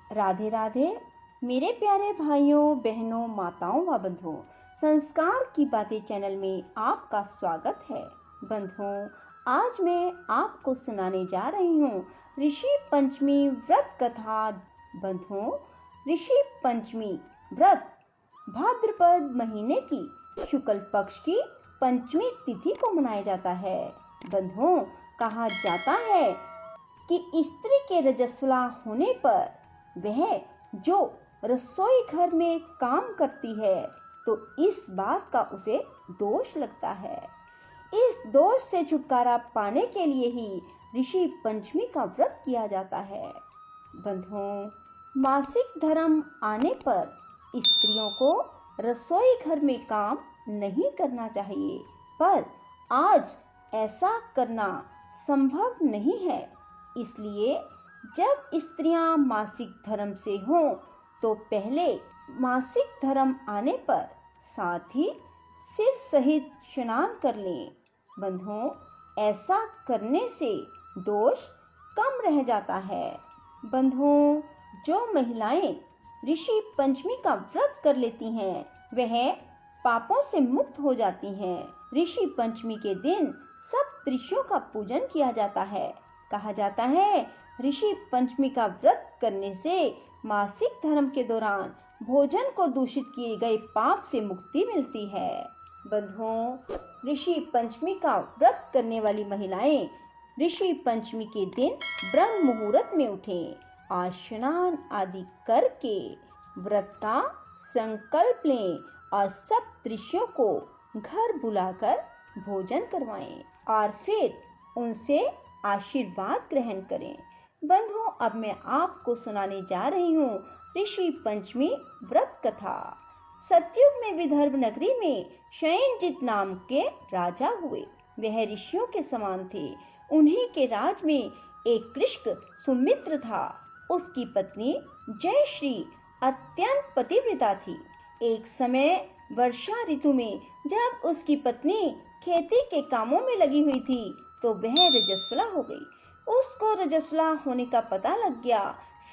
राधे राधे मेरे प्यारे भाइयों बहनों माताओं व बंधुओं। संस्कार की बातें चैनल में आपका स्वागत है। बंधुओं, आज मैं आपको सुनाने जा रही हूँ ऋषि पंचमी व्रत कथा। बंधुओं, ऋषि पंचमी व्रत भाद्रपद महीने की शुक्ल पक्ष की पंचमी तिथि को मनाया जाता है। बंधुओं, कहा जाता है कि स्त्री के रजस्वला होने पर वह जो रसोई घर में काम करती है तो इस बात का उसे दोष लगता है। इस दोष से छुटकारा पाने के लिए ही ऋषि पंचमी का व्रत किया जाता है। बंधुओं, मासिक धर्म आने पर स्त्रियों को रसोई घर में काम नहीं करना चाहिए, पर आज ऐसा करना संभव नहीं है। इसलिए जब स्त्रियां मासिक धर्म से हों तो पहले मासिक धर्म आने पर साथ ही सिर सहित स्नान कर लें। बंधुओं, ऐसा करने से दोष कम रह जाता है। बंधुओं, जो महिलाएं ऋषि पंचमी का व्रत कर लेती हैं वह पापों से मुक्त हो जाती हैं। ऋषि पंचमी के दिन सब ऋषियों का पूजन किया जाता है। कहा जाता है ऋषि पंचमी का व्रत करने से मासिक धर्म के दौरान भोजन को दूषित किए गए पाप से मुक्ति मिलती है। बंधुओं, ऋषि पंचमी का व्रत करने वाली महिलाएं ऋषि पंचमी के दिन ब्रह्म मुहूर्त में उठें और स्नान आदि करके व्रत का संकल्प लें और सब ऋषियों को घर बुलाकर भोजन करवाएं और फिर उनसे आशीर्वाद ग्रहण करें। बंधुओं, अब मैं आपको सुनाने जा रही हूँ ऋषि पंचमी व्रत कथा। सतयुग में विदर्भ नगरी में शयनजित नाम के राजा हुए। वह ऋषियों के समान थे। उन्हीं के राज में एक कृषक सुमित्र था। उसकी पत्नी जयश्री अत्यंत पतिव्रता थी। एक समय वर्षा ऋतु में जब उसकी पत्नी खेती के कामों में लगी हुई थी तो वह रजस्वला हो गई। उसको रजस्वला होने का पता लग गया,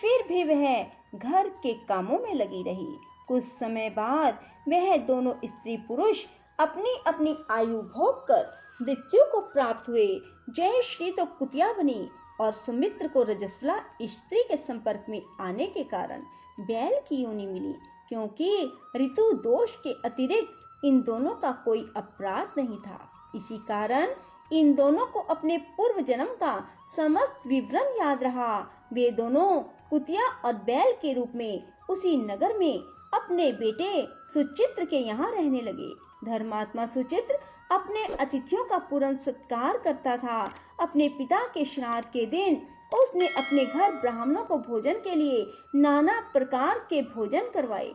फिर भी वह घर के कामों में लगी रही। कुछ समय बाद वह दोनों स्त्री पुरुष अपनी अपनी आयु भोग कर मृत्यु को प्राप्त हुए। जयश्री तो कुतिया बनी और सुमित्र को रजस्वला स्त्री के संपर्क में आने के कारण बैल की योनि मिली, क्योंकि ऋतु दोष के अतिरिक्त इन दोनों का कोई अपराध नहीं था। इसी कारण इन दोनों को अपने पूर्व जन्म का समस्त विवरण याद रहा। वे दोनों कुतिया और बैल के रूप में उसी नगर में अपने बेटे सुचित्र के यहाँ रहने लगे। धर्मात्मा सुचित्र अपने अतिथियों का पूर्ण सत्कार करता था। अपने पिता के श्राद्ध के दिन उसने अपने घर ब्राह्मणों को भोजन के लिए नाना प्रकार के भोजन करवाए।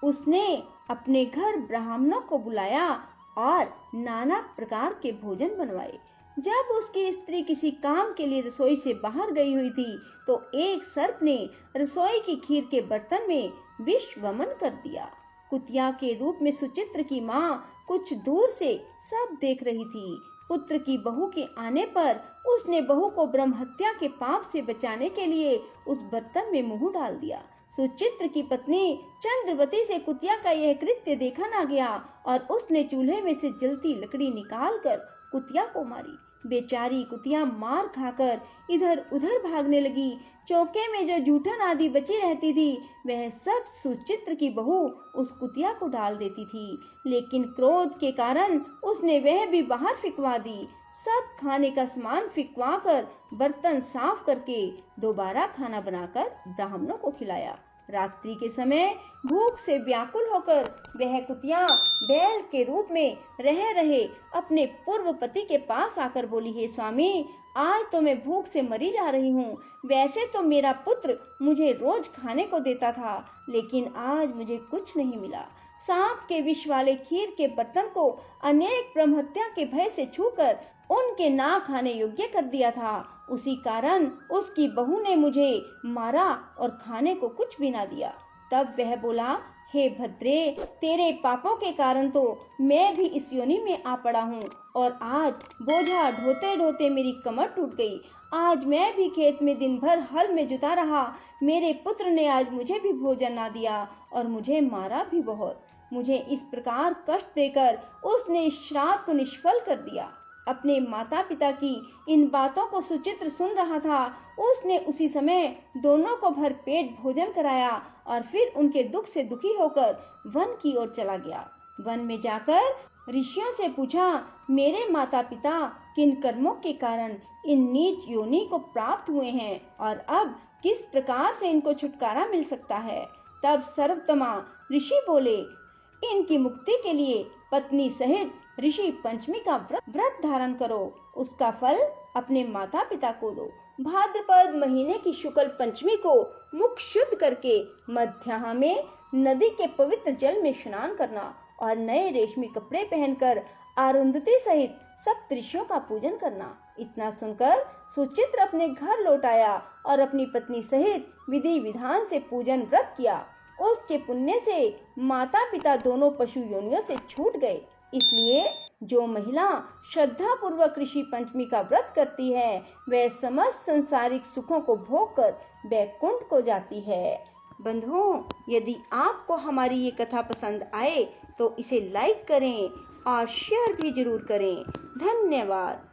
उसने अपने घर ब्राह्मणों को बुलाया और नाना प्रकार के भोजन बनवाए। जब उसकी स्त्री किसी काम के लिए रसोई से बाहर गई हुई थी तो एक सर्प ने रसोई की खीर के बर्तन में विष वमन कर दिया। कुतिया के रूप में सुचित्र की माँ कुछ दूर से सब देख रही थी। पुत्र की बहू के आने पर उसने बहू को ब्रह्म हत्या के पाप से बचाने के लिए उस बर्तन में मुंह डाल दिया। सुचित्र की पत्नी चंद्रवती से कुतिया का यह कृत्य देखा ना गया और उसने चूल्हे में से जलती लकड़ी निकालकर कुतिया को मारी। बेचारी कुतिया मार खाकर इधर उधर भागने लगी। चौके में जो जूठन आदि बची रहती थी वह सब सुचित्र की बहू उस कुतिया को डाल देती थी, लेकिन क्रोध के कारण उसने वह भी बाहर फिकवा दी। सब खाने का सामान फिकवा कर बर्तन साफ करके दोबारा खाना बनाकर ब्राह्मणों को खिलाया। रात्रि के समय भूख से व्याकुल होकर वह कुतिया बैल के रूप में रह रहे अपने पूर्व पति के पास आकर बोली, हे स्वामी, आज तो मैं भूख से मरी जा रही हूँ। वैसे तो मेरा पुत्र मुझे रोज खाने को देता था, लेकिन आज मुझे कुछ नहीं मिला। सांप के विष वाले खीर के बर्तन को अनेक ब्रह्म हत्या के भय से छूकर उनके ना खाने योग्य कर दिया था। उसी कारण उसकी बहू ने मुझे मारा और खाने को कुछ भी ना दिया। तब वह बोला, हे भद्रे, तेरे पापों के कारण तो मैं भी इस योनि में आ पड़ा हूँ और आज बोझा ढोते ढोते मेरी कमर टूट गई। आज मैं भी खेत में दिन भर हल में जुटा रहा। मेरे पुत्र ने आज मुझे भी भोजन ना दिया और मुझे मारा भी बहुत। मुझे इस प्रकार कष्ट देकर उसने इस श्राप को निष्फल कर दिया। अपने माता पिता की इन बातों को सुचित्र सुन रहा था। उसने उसी समय दोनों को भर पेट भोजन कराया और फिर उनके दुख से दुखी होकर वन की ओर चला गया। वन में जाकर ऋषियों से पूछा, मेरे माता पिता किन कर्मों के कारण इन नीच योनि को प्राप्त हुए हैं और अब किस प्रकार से इनको छुटकारा मिल सकता है। तब सर्वतमा ऋषि बोले, इनकी मुक्ति के लिए पत्नी सहित ऋषि पंचमी का व्रत धारण करो। उसका फल अपने माता पिता को दो। भाद्रपद महीने की शुक्ल पंचमी को मुख शुद्ध करके मध्याह्न में नदी के पवित्र जल में स्नान करना और नए रेशमी कपड़े पहनकर अरुंधति सहित सब ऋषियों का पूजन करना। इतना सुनकर सुचित्र अपने घर लौट आया और अपनी पत्नी सहित विधि विधान से पूजन व्रत किया। उसके पुण्य से माता पिता दोनों पशु योनियों से छूट गए। इसलिए जो महिला श्रद्धा पूर्वक ऋषि पंचमी का व्रत करती है वह समस्त संसारिक सुखों को भोग कर वैकुंठ को जाती है। बंधुओं, यदि आपको हमारी ये कथा पसंद आए तो इसे लाइक करें और शेयर भी जरूर करें। धन्यवाद।